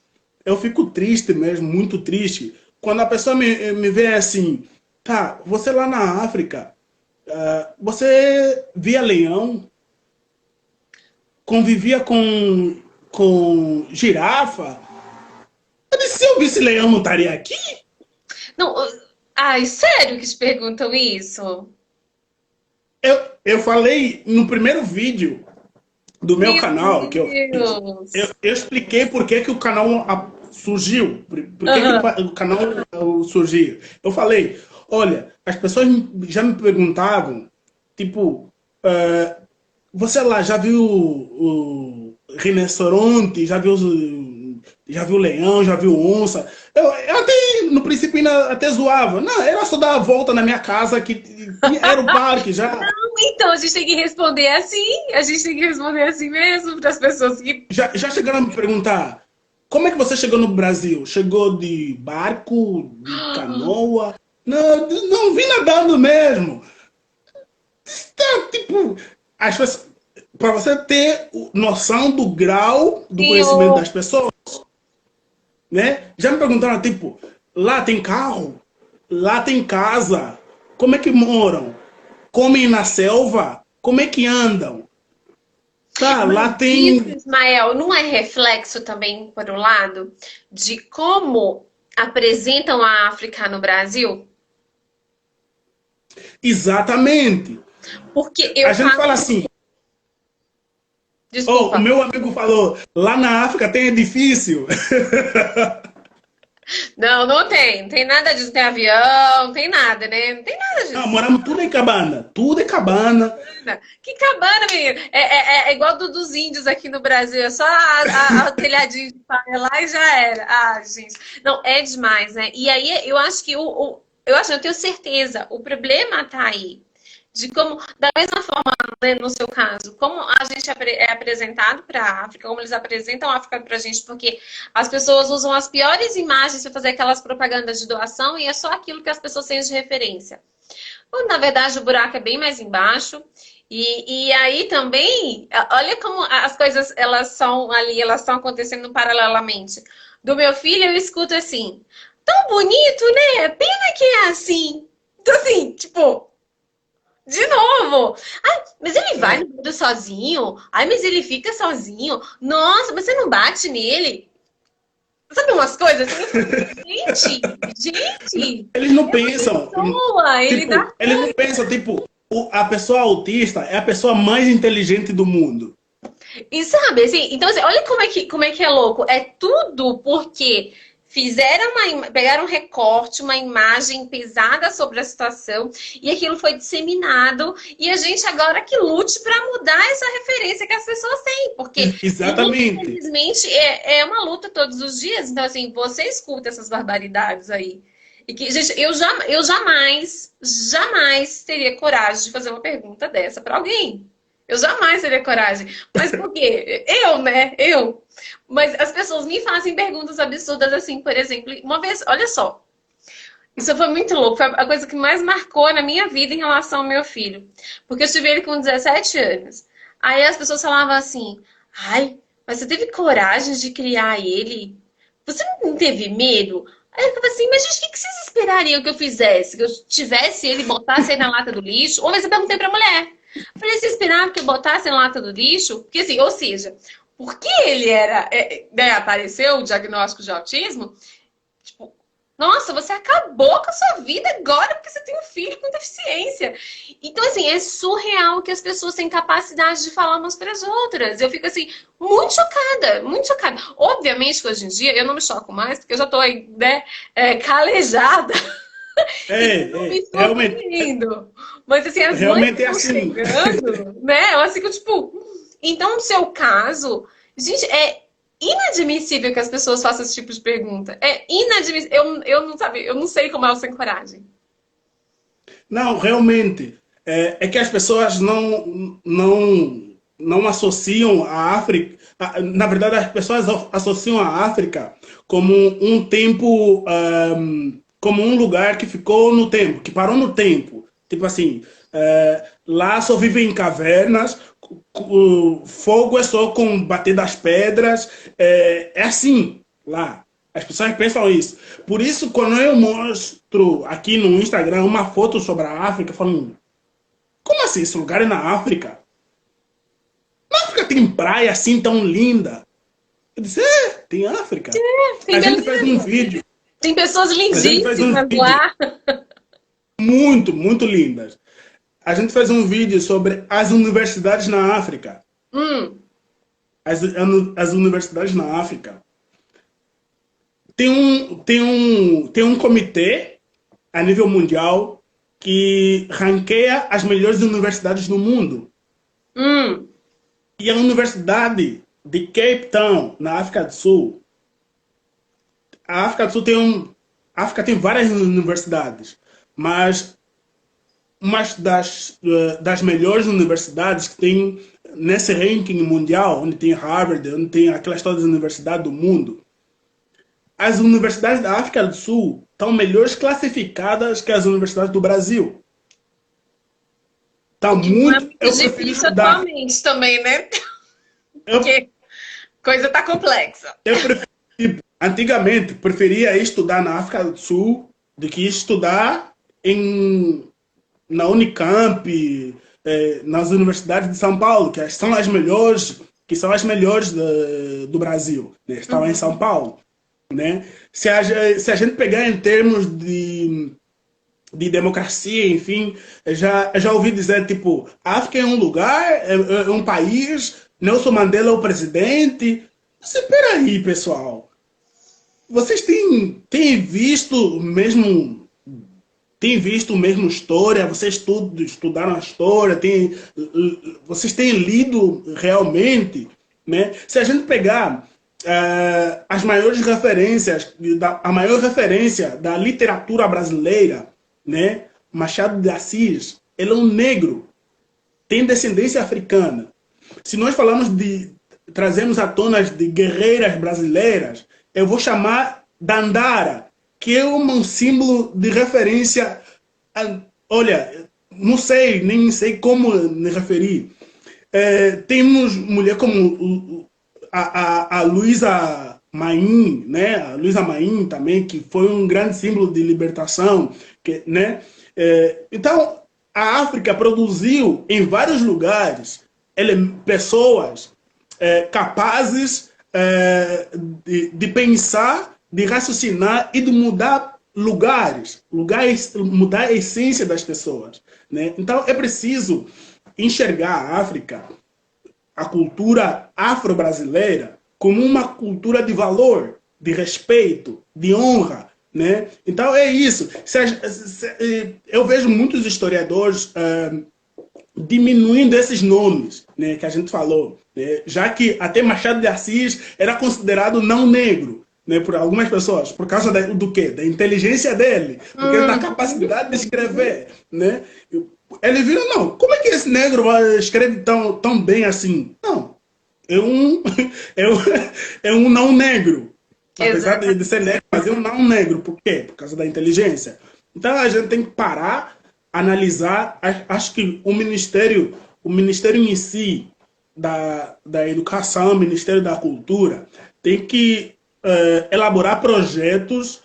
Eu fico triste mesmo, muito triste, quando a pessoa me vê assim, tá, você lá na África, você via leão, convivia com girafa. Eu disse, se eu visse leão, não estaria aqui? Não, ai, sério que te perguntam isso? Eu falei no primeiro vídeo do meu canal, que eu expliquei por que o canal surgiu, por que o canal surgiu. Eu falei, olha, as pessoas já me perguntavam, tipo, você lá já viu o rinoceronte, já viu leão, já viu onça? Eu até, no princípio, ainda até zoava. Não, era só dar a volta na minha casa, que era o parque já. Não, então, a gente tem que responder assim. A gente tem que responder assim mesmo para as pessoas que... Já chegaram a me perguntar, como é que você chegou no Brasil? Chegou de barco, de canoa? Não vim nadando mesmo. Tipo, as pessoas... Para você ter noção do grau do conhecimento das pessoas, né? Já me perguntaram, tipo, lá tem carro? Lá tem casa? Como é que moram? Comem na selva? Como é que andam? Tá, lá tem... Isso, Ismael, não é reflexo também, por um lado, de como apresentam a África no Brasil? Exatamente. Porque eu a gente fala assim... Desculpa. O meu amigo falou, lá na África tem edifício. Não tem. Não tem nada disso. Tem avião, não tem nada, né? Não tem nada disso. Não, moramos tudo em cabana. Tudo em cabana. Que cabana, menino? É igual dos índios aqui no Brasil. É só o telhadinho de palha lá e já era. Ah, gente. Não, é demais, né? E aí, eu acho que eu tenho certeza, o problema tá aí. De como, da mesma forma, né, no seu caso, como a gente é apresentado para a África, como eles apresentam a África para a gente, porque as pessoas usam as piores imagens para fazer aquelas propagandas de doação e é só aquilo que as pessoas têm de referência. Quando, na verdade, o buraco é bem mais embaixo E aí também, olha como as coisas elas são ali, elas estão acontecendo paralelamente. Do meu filho eu escuto assim, tão bonito, né? Pena que é assim. Então assim, tipo, de novo. Ai, mas ele vai no mundo sozinho. Ai, mas ele fica sozinho. Nossa, mas você não bate nele? Sabe umas coisas assim? Eu falo, gente, Eles não é uma pensam, pessoa, ele tipo, dá. eles não pensam, tipo, a pessoa autista é a pessoa mais inteligente do mundo. E sabe, assim, então assim, olha como é que é louco. É tudo porque fizeram pegaram um recorte, uma imagem pesada sobre a situação e aquilo foi disseminado e a gente agora que lute para mudar essa referência que as pessoas têm, porque Exatamente. infelizmente é uma luta todos os dias. Então assim, você escuta essas barbaridades aí. E que, gente, eu jamais teria coragem de fazer uma pergunta dessa para alguém. Eu jamais teria coragem. Mas por quê? Eu, né? Eu. Mas as pessoas me fazem perguntas absurdas assim, por exemplo, uma vez, olha só. Isso foi muito louco, foi a coisa que mais marcou na minha vida em relação ao meu filho. Porque eu tive ele com 17 anos. Aí as pessoas falavam assim: ai, mas você teve coragem de criar ele? Você não teve medo? Aí eu ficava assim, mas gente, o que vocês esperariam que eu fizesse? Que eu tivesse ele, botasse ele na lata do lixo? Ou mas eu perguntei pra mulher. Falei, você esperava que eu botasse na lata do lixo? Porque assim, ou seja, porque ele era, né, apareceu o diagnóstico de autismo, tipo, nossa, você acabou com a sua vida agora porque você tem um filho com deficiência. Então, assim, é surreal que as pessoas têm capacidade de falar umas para as outras. Eu fico, assim, muito chocada, muito chocada. Obviamente que hoje em dia eu não me choco mais, porque eu já tô aí, né, calejada e não me Realmente, surpreendo. Mas, assim, as mães que realmente é estão assim. chegando, né, elas ficam, tipo... Então, no seu caso, gente, é inadmissível que as pessoas façam esse tipo de pergunta. É inadmissível. Eu não sabe, eu não sei como elas têm coragem. Não, realmente. É que as pessoas não associam a África. Na verdade, as pessoas associam a África como um tempo, como um lugar que ficou no tempo, que parou no tempo. Tipo assim, lá só vivem em cavernas, o fogo é só com bater das pedras. É assim lá. As pessoas pensam isso. Por isso, quando eu mostro aqui no Instagram uma foto sobre a África, falam, como assim esse lugar é na África? Na África tem praia assim tão linda. Eu disse, tem África. Tem A gente fez um beleza. vídeo, Tem pessoas a gente fez um lindíssimas vídeo lá. muito lindas. A gente fez um vídeo sobre as universidades na África. Hum, As universidades na África. Tem um comitê a nível mundial que ranqueia as melhores universidades do mundo. hum. E a Universidade de Cape Town, na África do Sul, a África do Sul a África tem várias universidades, mas uma das melhores universidades que tem nesse ranking mundial, onde tem Harvard, onde tem aquelas todas as universidades do mundo, as universidades da África do Sul estão melhores classificadas que as universidades do Brasil. Tá O que não é muito. muito Eu prefiro difícil estudar. atualmente também, né? Eu, Porque coisa tá complexa. eu prefiro, tipo, antigamente, preferia estudar na África do Sul do que estudar na Unicamp, nas universidades de São Paulo, que são as melhores do Brasil. Né? Estava em São Uhum. Paulo. Né? Se a gente pegar em termos de democracia, enfim, já ouvi dizer, tipo, a África é um lugar, é um país, Nelson Mandela é o presidente. Mas espera aí, pessoal. Vocês têm visto mesmo, têm visto mesmo história, vocês estudaram a história, vocês têm lido realmente, né? Se a gente pegar as maiores referências, a maior referência da literatura brasileira, né? Machado de Assis, ele é um negro, tem descendência africana. Se nós trazemos à tona de guerreiras brasileiras, eu vou chamar Dandara, que é um símbolo de referência. Olha, não sei, nem sei como me referir. Temos mulher como a Luísa Maim, né? A Luísa Maim também, que foi um grande símbolo de libertação, né? Então, a África produziu em vários lugares pessoas capazes de pensar, de raciocinar e de mudar lugares, mudar a essência das pessoas, né? Então, é preciso enxergar a África, a cultura afro-brasileira, como uma cultura de valor, de respeito, de honra, né? Então é isso. Eu vejo muitos historiadores diminuindo esses nomes, né, que a gente falou, né? Já que até Machado de Assis era considerado não negro, né, por algumas pessoas, por causa do quê? Da inteligência dele, porque da capacidade de escrever, né? Ele viram, não, como é que esse negro escreve tão bem assim? Não, é um, é um, é um não negro. Apesar de ser negro, mas é um não negro. Por quê? Por causa da inteligência. Então a gente tem que parar, analisar. Acho que o ministério em si, da educação, o Ministério da Cultura, tem que elaborar projetos,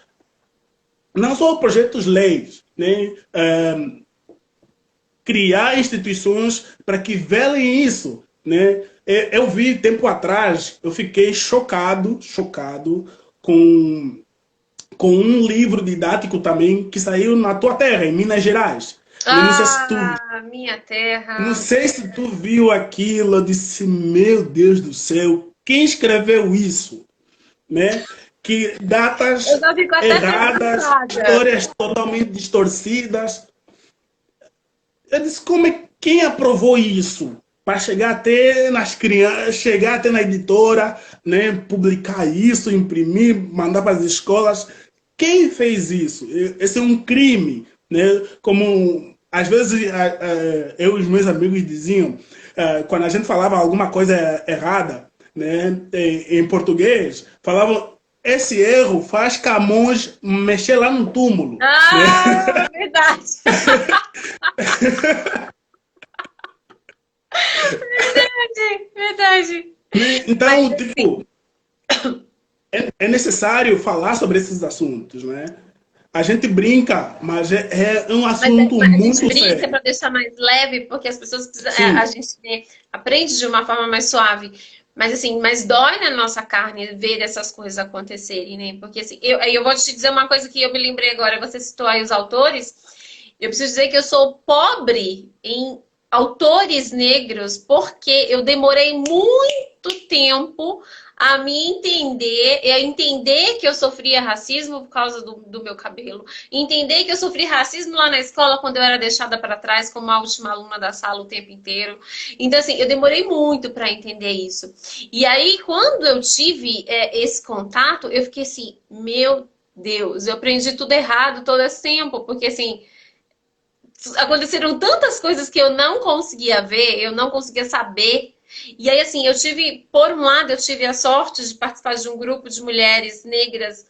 não só projetos leis, né? Criar instituições para que velem isso, né? Eu vi tempo atrás, eu fiquei chocado com um livro didático também que saiu na tua terra, em Minas Gerais. Eu não sei se tu, minha não terra. sei se tu viu aquilo, eu disse, meu Deus do céu, quem escreveu isso, né? Que Eu datas já fico até erradas, preocupada. histórias totalmente distorcidas. Eu disse, quem aprovou isso? Para chegar até nas crianças, chegar até na editora, né, publicar isso, imprimir, mandar para as escolas. Quem fez isso? Esse é um crime, né? Como às vezes eu e os meus amigos diziam, quando a gente falava alguma coisa errada, né, em português, falavam esse erro faz Camões mexer lá no túmulo, né? Verdade. Verdade, verdade. Mas Então, assim, tipo, é necessário falar sobre esses assuntos, né? A gente brinca, mas é um assunto mas a gente muito brinca sério. para deixar mais leve, porque as pessoas precisam, a Sim, gente aprende de uma forma mais suave. Mas assim, mas dói na nossa carne ver essas coisas acontecerem, né? Porque assim, eu vou te dizer uma coisa que eu me lembrei agora, você citou aí os autores. Eu preciso dizer que eu sou pobre em autores negros porque eu demorei muito tempo a me entender, a entender que eu sofria racismo por causa do meu cabelo, entender que eu sofri racismo lá na escola quando eu era deixada para trás como a última aluna da sala o tempo inteiro. Então, assim, eu demorei muito para entender isso. E aí, quando eu tive esse contato, eu fiquei assim, meu Deus, eu aprendi tudo errado todo esse tempo, porque assim aconteceram tantas coisas que eu não conseguia ver, eu não conseguia saber. E aí, assim, eu tive, por um lado, eu tive a sorte de participar de um grupo de mulheres negras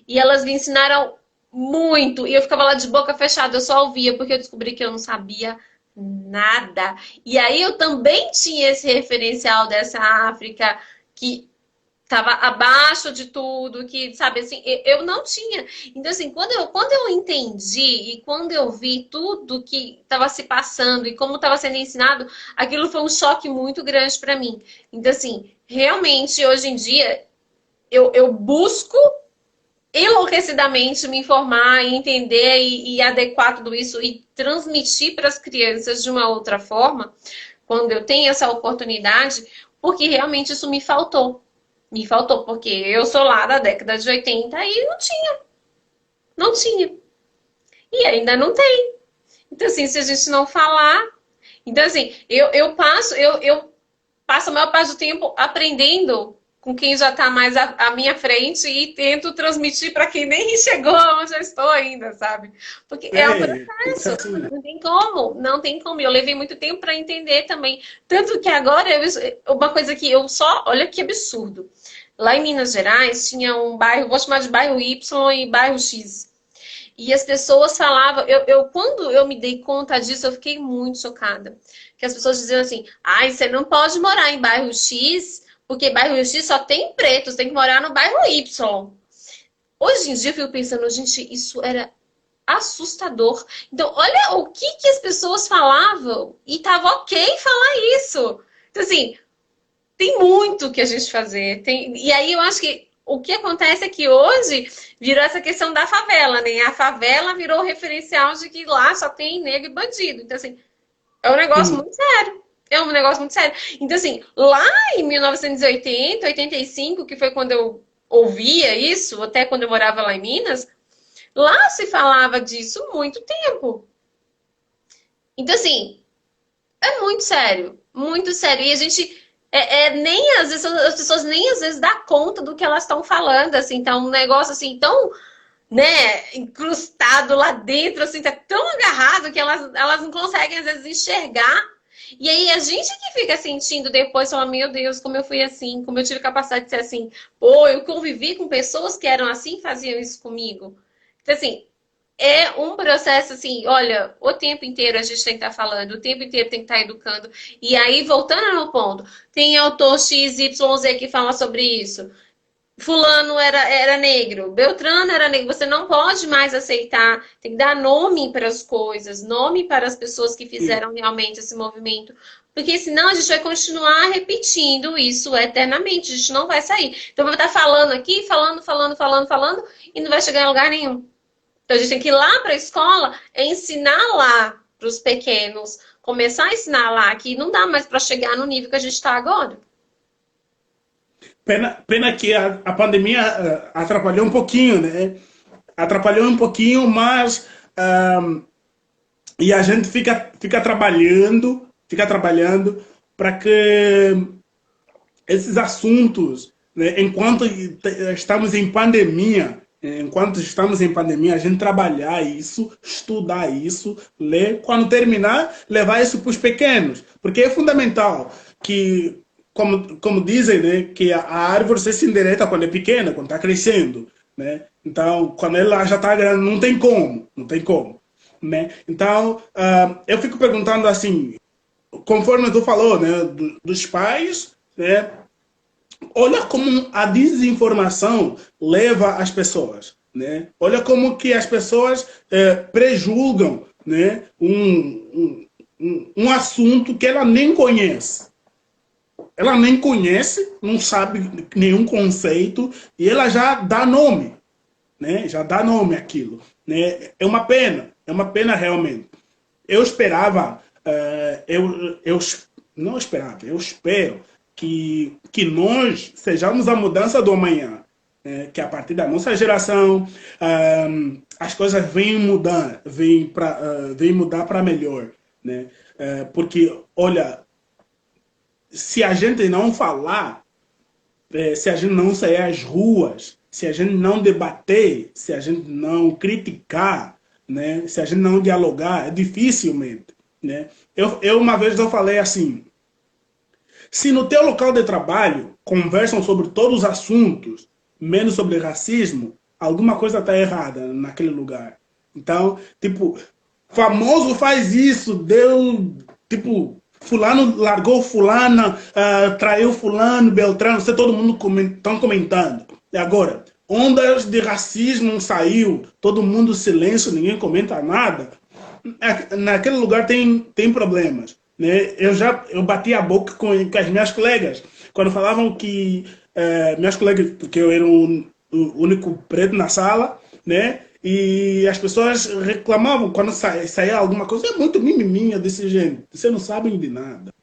e elas me ensinaram muito. E eu ficava lá de boca fechada, eu só ouvia, porque eu descobri que eu não sabia nada. E aí eu também tinha esse referencial dessa África que estava abaixo de tudo, que, sabe, assim, eu não tinha. Então, assim, quando eu entendi e quando eu vi tudo que estava se passando e como estava sendo ensinado, aquilo foi um choque muito grande para mim. Então, assim, realmente, hoje em dia, eu busco enlouquecidamente me informar e entender e adequar tudo isso e transmitir para as crianças de uma outra forma, quando eu tenho essa oportunidade, porque realmente isso me faltou. Me faltou, porque eu sou lá da década de 80 e não tinha. E ainda não tem. Então, assim, se a gente não falar. Então, assim, eu passo a maior parte do tempo aprendendo com quem já está mais à minha frente e tento transmitir para quem nem chegou onde eu estou ainda, sabe? Porque é um isso processo, assim. não tem como, não tem como. Eu levei muito tempo para entender também. Tanto que agora, uma coisa que eu só. Olha que absurdo. Lá em Minas Gerais tinha um bairro, vou chamar de bairro Y e bairro X. E as pessoas falavam, quando eu me dei conta disso, eu fiquei muito chocada. Que as pessoas diziam assim, ai, você não pode morar em bairro X, porque bairro X só tem pretos, tem que morar no bairro Y. Hoje em dia eu fico pensando, gente, isso era assustador. Então, olha o que, que as pessoas falavam e tava ok falar isso. Então, assim, tem muito que a gente fazer. E aí eu acho que o que acontece é que hoje virou essa questão da favela, né? A favela virou o referencial de que lá só tem negro e bandido. Então, assim, é um negócio Sim. muito sério. É um negócio muito sério. Então, assim, lá em 1980, 85, que foi quando eu ouvia isso, até quando eu morava lá em Minas, lá se falava disso muito tempo. Então, assim, é muito sério. Muito sério. E a gente nem às vezes as pessoas nem às vezes dá conta do que elas estão falando, assim, tá um negócio assim tão, né, incrustado lá dentro, assim, tá tão agarrado que elas não conseguem às vezes enxergar. E aí a gente que fica sentindo depois, fala, meu Deus, como eu fui assim, como eu tive capacidade de ser assim. Pô, eu convivi com pessoas que eram assim, faziam isso comigo. Então, assim, é um processo assim, olha, o tempo inteiro a gente tem que estar falando, o tempo inteiro tem que estar educando. E aí, voltando no ponto, tem autor X, Y, Z que fala sobre isso. Fulano era negro, Beltrano era negro. Você não pode mais aceitar, tem que dar nome para as coisas, nome para as pessoas que Sim. fizeram realmente esse movimento. Porque senão a gente vai continuar repetindo isso eternamente, a gente não vai sair. Então vai estar falando aqui, falando, e não vai chegar em lugar nenhum. Então a gente tem que ir lá para a escola, ensinar lá para os pequenos, começar a ensinar lá, que não dá mais para chegar no nível que a gente está agora. Pena que a pandemia atrapalhou um pouquinho, né? Atrapalhou um pouquinho, mas e a gente fica trabalhando para que esses assuntos, né, enquanto estamos em pandemia, a gente trabalhar isso, estudar isso, ler, quando terminar, levar isso para os pequenos, porque é fundamental que, como dizem, né, que a árvore se endireita quando é pequena, quando está crescendo, né? Então, quando ela já está grande, não tem como, né? Então, eu fico perguntando assim, conforme tu falou, né, dos pais, né, olha como a desinformação leva as pessoas, né? Olha como que as pessoas prejulgam, né, um assunto que ela nem conhece. Ela nem conhece, não sabe nenhum conceito e ela já dá nome, né? Já dá nome àquilo, né? É uma pena realmente. Eu esperava, eu não esperava, eu espero que nós sejamos a mudança do amanhã, né? Que a partir da nossa geração as coisas vêm mudar, vêm mudar para melhor, né? Porque, olha, se a gente não falar, se a gente não sair às ruas, se a gente não debater, se a gente não criticar, né? Se a gente não dialogar, dificilmente, né? Uma vez eu falei assim, se no teu local de trabalho conversam sobre todos os assuntos, menos sobre racismo, alguma coisa está errada naquele lugar. Então, tipo, famoso faz isso, deu, tipo, fulano largou fulana, traiu fulano, Beltrano, você todo mundo estão comentando. E agora, ondas de racismo saiu, todo mundo silêncio, ninguém comenta nada. Naquele lugar tem problemas, né? Eu bati a boca com as minhas colegas quando falavam que minhas colegas, porque eu era o único preto na sala, né? E as pessoas reclamavam quando saía alguma coisa, é muito mimiminha desse jeito, você não sabe de nada.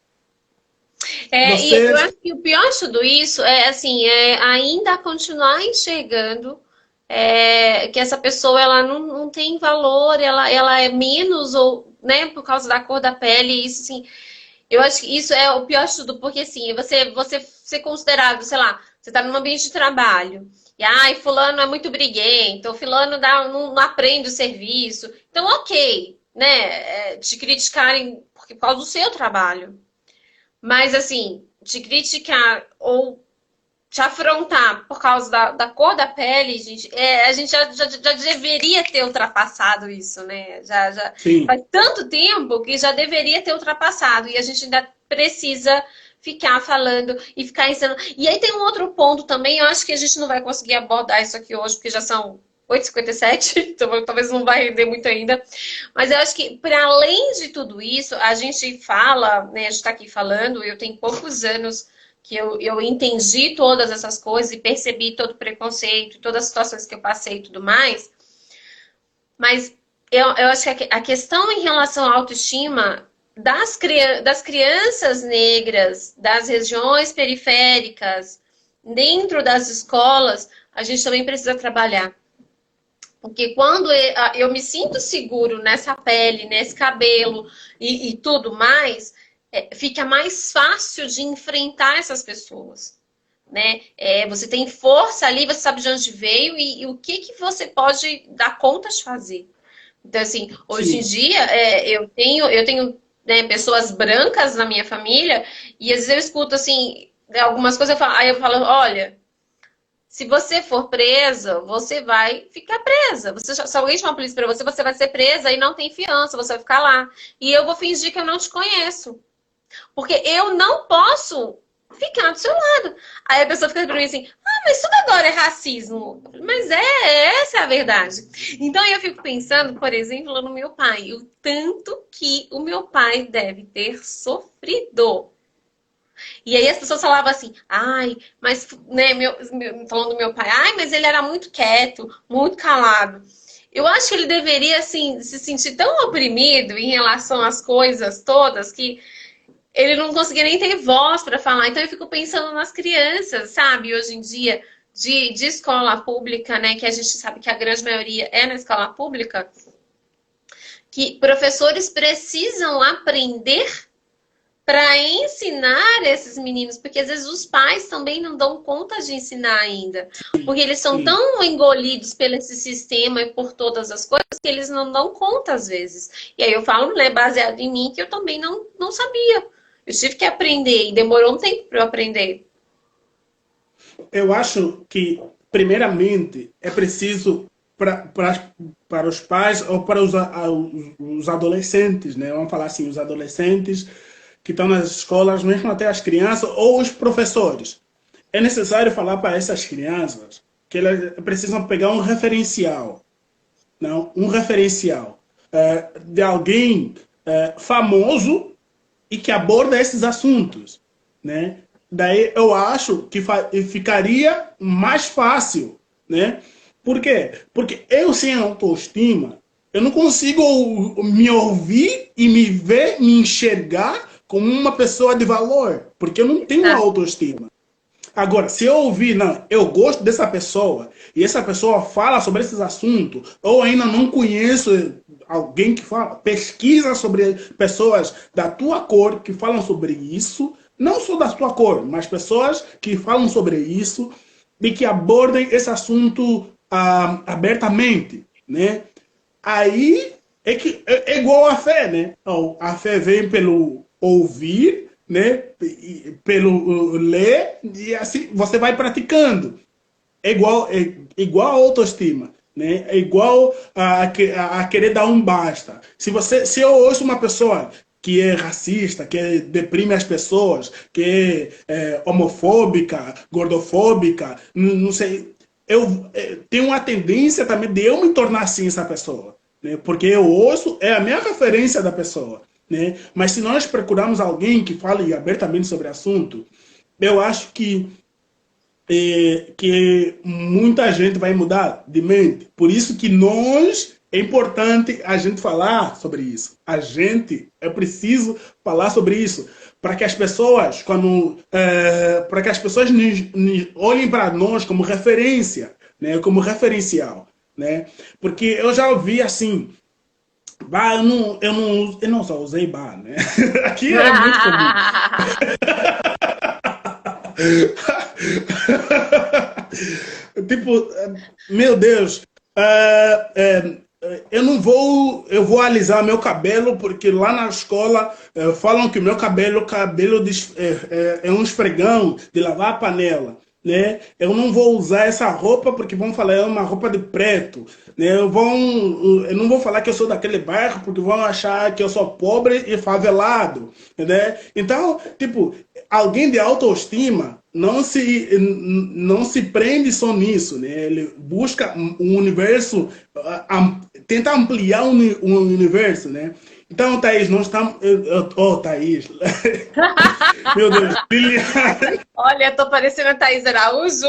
E eu Vocês, acho que o pior de tudo isso é assim, ainda continuar enxergando que essa pessoa ela não tem valor, ela é menos ou, né, por causa da cor da pele, isso assim, eu acho que isso é o pior de tudo, porque assim, você ser considerado, sei lá, você tá num ambiente de trabalho, e ai, fulano é muito briguento, ou fulano não aprende o serviço. Então, ok, né? Te criticarem por causa do seu trabalho. Mas assim, te criticar ou te afrontar por causa da cor da pele, gente, a gente já deveria ter ultrapassado isso, né? Já Sim, faz tanto tempo que já deveria ter ultrapassado e a gente ainda precisa ficar falando e ficar ensinando. E aí tem um outro ponto também, eu acho que a gente não vai conseguir abordar isso aqui hoje, porque já são 8h57, então talvez não vai render muito ainda. Mas eu acho que, para além de tudo isso, a gente fala, né? A gente está aqui falando, eu tenho poucos anos que eu entendi todas essas coisas e percebi todo o preconceito, todas as situações que eu passei e tudo mais. Mas eu acho que a questão em relação à autoestima das crianças negras, das regiões periféricas, dentro das escolas, a gente também precisa trabalhar. Porque quando eu me sinto seguro nessa pele, nesse cabelo e tudo mais, fica mais fácil de enfrentar essas pessoas. Né? Você tem força ali, você sabe de onde veio e o que você pode dar conta de fazer. Então, assim, hoje em sim. dia, eu tenho né, pessoas brancas na minha família e às vezes eu escuto, assim, algumas coisas, aí eu falo, olha, se você for presa, você vai ficar presa. Se alguém chamar a polícia pra você, você vai ser presa e não tem fiança, você vai ficar lá. E eu vou fingir que eu não te conheço. Porque eu não posso ficar do seu lado. Aí a pessoa fica pra mim assim, mas tudo agora é racismo. Mas essa é a verdade. Então eu fico pensando, por exemplo, no meu pai. O tanto que o meu pai deve ter sofrido. E aí as pessoas falavam assim, ai, mas, né, falando do meu pai, ai, mas ele era muito quieto, muito calado. Eu acho que ele deveria, assim, se sentir tão oprimido em relação às coisas todas que ele não conseguia nem ter voz para falar. Então eu fico pensando nas crianças, sabe? Hoje em dia, de escola pública, né? Que a gente sabe que a grande maioria é na escola pública, que professores precisam aprender para ensinar esses meninos, porque às vezes os pais também não dão conta de ensinar ainda, porque eles são Sim. tão engolidos pelo esse sistema e por todas as coisas que eles não dão conta às vezes. E aí eu falo, né, baseado em mim, que eu também não sabia. Eu tive que aprender e demorou um tempo para eu aprender. Eu acho que, primeiramente, é preciso para os pais ou para os adolescentes, né? Vamos falar assim, os adolescentes que estão nas escolas, mesmo até as crianças ou os professores. É necessário falar para essas crianças que elas precisam pegar um referencial, não, um referencial de alguém famoso e que aborda esses assuntos, né? Daí eu acho que ficaria mais fácil, né? Por quê? Porque eu sem autoestima, eu não consigo me ouvir e me ver, me enxergar como uma pessoa de valor, porque eu não tenho Tá? autoestima. Agora, se eu ouvir, não, eu gosto dessa pessoa, e essa pessoa fala sobre esses assuntos, ou ainda não conheço alguém que fala, pesquisa sobre pessoas da tua cor que falam sobre isso, não só da tua cor, mas pessoas que falam sobre isso e que abordem esse assunto abertamente, né? Aí é igual a fé, né? A fé vem pelo ouvir, né? Pelo ler e assim você vai praticando. É igual a autoestima, né? É igual a querer dar um basta. Se eu ouço uma pessoa que é racista, que deprime as pessoas, que é homofóbica, gordofóbica, não sei, eu tenho uma tendência também de eu me tornar assim essa pessoa, né? Porque eu ouço, é a minha referência da pessoa, né? Mas se nós procurarmos alguém que fale abertamente sobre o assunto, eu acho que muita gente vai mudar de mente. Por isso que é importante a gente falar sobre isso. É preciso falar sobre isso para que as pessoas, para que as pessoas olhem para nós como referência, né, como referencial, né? Porque eu já ouvi assim, bah, eu não só usei bah, né? Aqui é muito comum. Tipo, meu Deus, eu vou alisar meu cabelo porque lá na escola falam que meu cabelo é um esfregão de lavar a panela. né? Eu não vou usar essa roupa porque vão falar é uma roupa de preto, né? Eu não vou falar que eu sou daquele bairro porque vão achar que eu sou pobre e favelado, né? Então, tipo, alguém de autoestima não se prende só nisso, né? Ele busca um universo, tenta ampliar o universo, né? Então, Thaís, nós estamos. Oh, Thaís. Meu Deus, Liliana. Olha, tô parecendo a Thaís Araújo.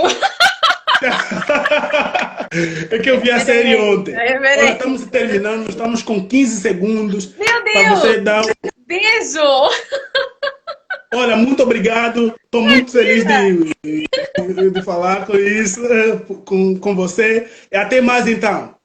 É que eu vi a série ontem. Olha, Reverência. estamos terminando, estamos com 15 segundos Meu para você Deus! dar. Beijo! Olha, muito obrigado. Estou muito feliz de falar com isso, com você. E até mais então.